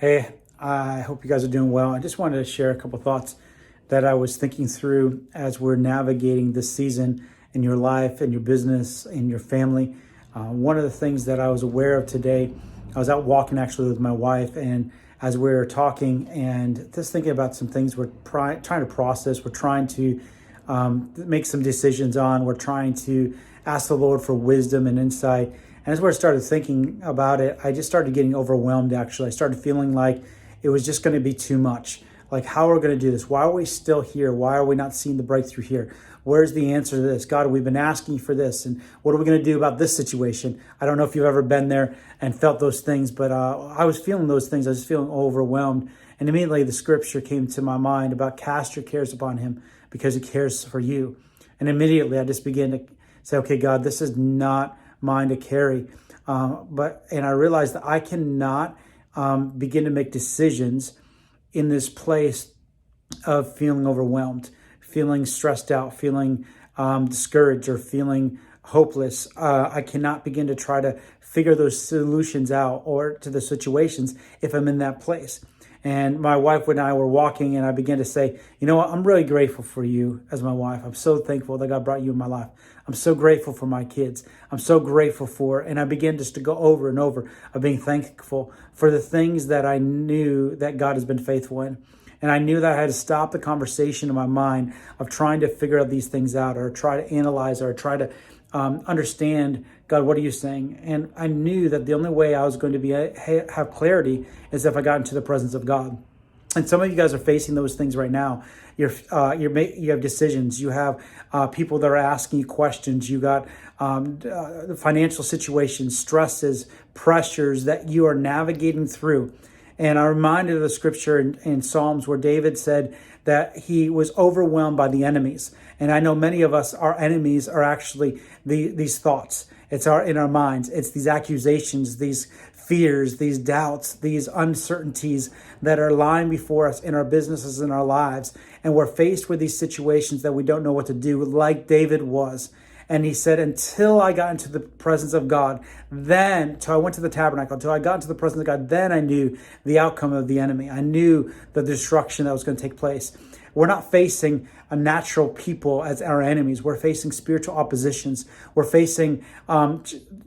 Hey, I hope you guys are doing well. I just wanted to share a couple thoughts that I was thinking through as we're navigating this season in your life, in your business, in your family. One of the things that I was aware of today, I was out walking actually with my wife, and as we were talking and just thinking about some things we're trying to process, we're trying to make some decisions on, we're trying to ask the Lord for wisdom and insight. And as I started thinking about it, I just started getting overwhelmed, actually. I started feeling like it was just going to be too much. Like, how are we going to do this? Why are we still here? Why are we not seeing the breakthrough here? Where's the answer to this? God, we've been asking you for this. And what are we going to do about this situation? I don't know if you've ever been there and felt those things, but I was feeling those things. I was feeling overwhelmed. And immediately the scripture came to my mind about cast your cares upon him because he cares for you. And immediately I just began to say, okay, God, this is not mine to carry. And I realized that I cannot begin to make decisions in this place of feeling overwhelmed, feeling stressed out, feeling discouraged, or feeling hopeless. I cannot begin to try to figure those solutions out or to the situations if I'm in that place. And my wife and I were walking, and I began to say, you know what, I'm really grateful for you as my wife. I'm so thankful that God brought you in my life. I'm so grateful for my kids. I'm so grateful for, and I began just to go over and over of being thankful for the things that I knew that God has been faithful in. And I knew that I had to stop the conversation in my mind of trying to figure out these things out, or try to analyze, or try to understand, God, what are you saying? And I knew that the only way I was going to be have clarity is if I got into the presence of God. And some of you guys are facing those things right now. You have decisions. You have people that are asking you questions. You got financial situations, stresses, pressures that you are navigating through. And I'm reminded of the scripture in Psalms where David said that he was overwhelmed by the enemies. And I know many of us, our enemies are actually these thoughts. It's in our minds. It's these accusations, these fears, these doubts, these uncertainties that are lying before us in our businesses, in our lives. And we're faced with these situations that we don't know what to do, like David was. And he said, until I got into the presence of God, till I went to the tabernacle, until I got into the presence of God, then I knew the outcome of the enemy. I knew the destruction that was going to take place. We're not facing a natural people as our enemies. We're facing spiritual oppositions. We're facing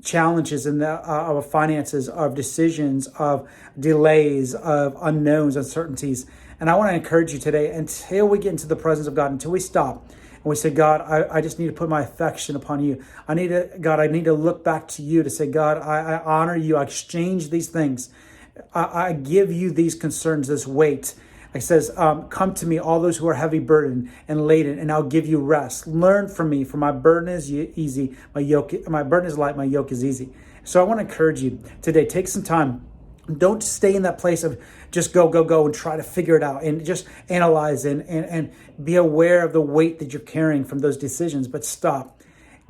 challenges in our finances, of decisions, of delays, of unknowns, uncertainties. And I want to encourage you today, until we get into the presence of God, until we stop, and we say, God, I just need to put my affection upon you. I need to look back to you to say, God, I honor you. I exchange these things. I give you these concerns, this weight. It says, come to me, all those who are heavy burdened and laden, and I'll give you rest. Learn from me, for my burden is easy. My burden is light, my yoke is easy. So I want to encourage you today, take some time. Don't stay in that place of just go and try to figure it out and just analyze and be aware of the weight that you're carrying from those decisions. But stop.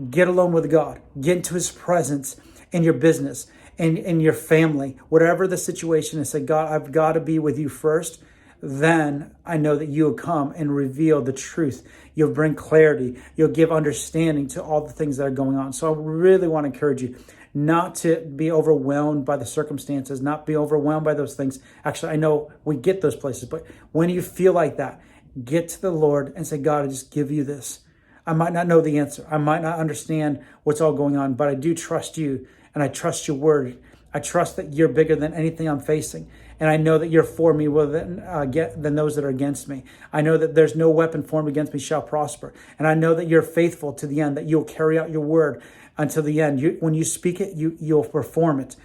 Get alone with God. Get into his presence in your business and in your family. Whatever the situation is, say, God, I've got to be with you first. Then I know that you'll come and reveal the truth. You'll bring clarity. You'll give understanding to all the things that are going on. So I really want to encourage you not to be overwhelmed by the circumstances, not be overwhelmed by those things. Actually, I know we get those places, but when you feel like that, get to the Lord and say, God, I just give you this. I might not know the answer. I might not understand what's all going on, but I do trust you, and I trust your word. I trust that you're bigger than anything I'm facing. And I know that you're for me than those that are against me. I know that there's no weapon formed against me shall prosper. And I know that you're faithful to the end, that you'll carry out your word until the end. When you speak it, you'll perform it.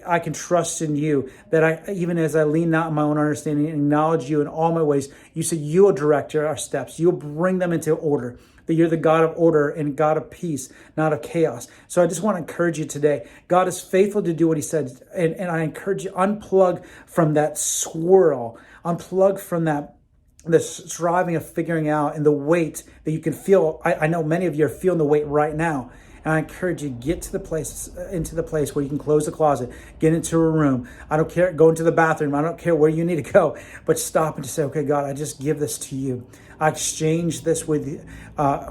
I can trust in you, that even as I lean not on my own understanding and acknowledge you in all my ways, you said you will direct our steps. You'll bring them into order. That you're the God of order and God of peace, not of chaos. So I just want to encourage you today. God is faithful to do what he said. And I encourage you, unplug from that swirl. Unplug from the striving of figuring out and the weight that you can feel. I know many of you are feeling the weight right now. And I encourage you, get to the place, into the place where you can close the closet, get into a room. I don't care, go into the bathroom. I don't care where you need to go, but stop and just say, okay, God, I just give this to you. I exchange this with you,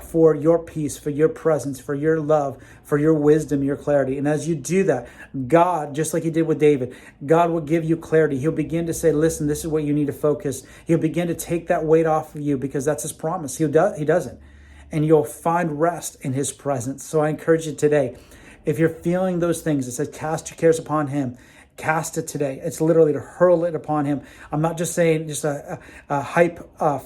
for your peace, for your presence, for your love, for your wisdom, your clarity. And as you do that, God, just like he did with David, God will give you clarity. He'll begin to say, listen, this is what you need to focus. He'll begin to take that weight off of you because that's his promise. He doesn't. And you'll find rest in his presence. So I encourage you today, if you're feeling those things, it says cast your cares upon him. Cast it today. It's literally to hurl it upon him. I'm not just saying just a hype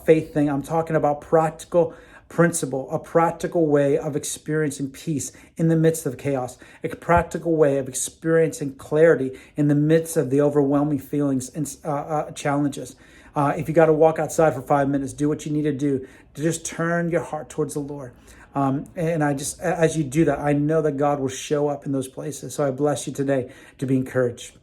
faith thing. I'm talking about practical principle, a practical way of experiencing peace in the midst of chaos, a practical way of experiencing clarity in the midst of the overwhelming feelings and challenges. If you got to walk outside for 5 minutes, do what you need to do to just turn your heart towards the Lord. And I just, as you do that, I know that God will show up in those places. So I bless you today to be encouraged.